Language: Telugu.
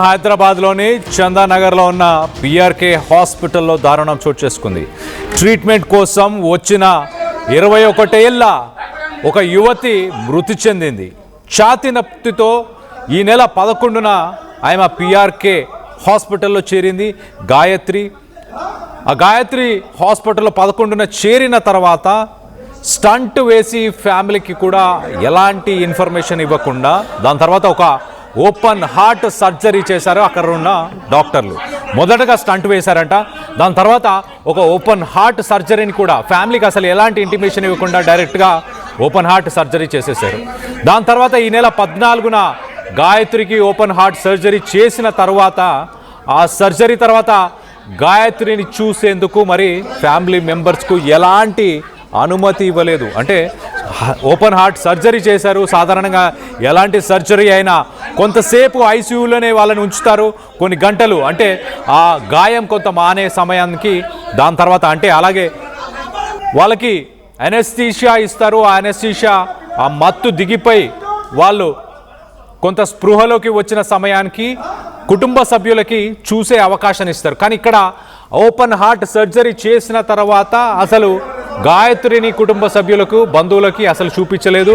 హైదరాబాద్లోని చందానగర్లో ఉన్న పిఆర్కే హాస్పిటల్లో దారుణం చోటు చేసుకుంది. ట్రీట్మెంట్ కోసం వచ్చిన 21 ఏళ్ల ఒక యువతి మృతి చెందింది. ఛాతీ నొప్పితో ఈ నెల 11న ఆమె పిఆర్కే హాస్పిటల్లో చేరింది. గాయత్రి హాస్పిటల్లో 11న చేరిన తర్వాత స్టంట్ వేసి ఫ్యామిలీకి కూడా ఎలాంటి ఇన్ఫర్మేషన్ ఇవ్వకుండా దాని తర్వాత ఒక ఓపెన్ హార్ట్ సర్జరీ చేశారు అక్కడ ఉన్న డాక్టర్లు. మొదటగా స్టంట్ వేశారంట, దాని తర్వాత ఒక ఓపెన్ హార్ట్ సర్జరీని కూడా ఫ్యామిలీకి అసలు ఎలాంటి ఇంటిమేషన్ ఇవ్వకుండా డైరెక్ట్గా ఓపెన్ హార్ట్ సర్జరీ చేసేసారు. దాని తర్వాత ఈ నెల 14న గాయత్రికి ఓపెన్ హార్ట్ సర్జరీ చేసిన తర్వాత ఆ సర్జరీ తర్వాత గాయత్రిని చూసేందుకు మరి ఫ్యామిలీ మెంబర్స్కు ఎలాంటి అనుమతి ఇవ్వలేదు. అంటే ఓపెన్ హార్ట్ సర్జరీ చేశారు. సాధారణంగా ఎలాంటి సర్జరీ అయినా కొంతసేపు ఐసీయూలోనే వాళ్ళని ఉంచుతారు, కొన్ని గంటలు, అంటే ఆ గాయం కొంత మానే సమయానికి. దాని తర్వాత అంటే అలాగే వాళ్ళకి అనెస్థీషియా ఇస్తారు. ఆ అనెస్థీషియా ఆ మత్తు దిగిపోయి వాళ్ళు కొంత స్పృహలోకి వచ్చిన సమయానికి కుటుంబ సభ్యులకి చూసే అవకాశాన్ని ఇస్తారు. కానీ ఇక్కడ ఓపెన్ హార్ట్ సర్జరీ చేసిన తర్వాత అసలు గాయత్రిని కుటుంబ సభ్యులకు, బంధువులకి అసలు చూపించలేదు.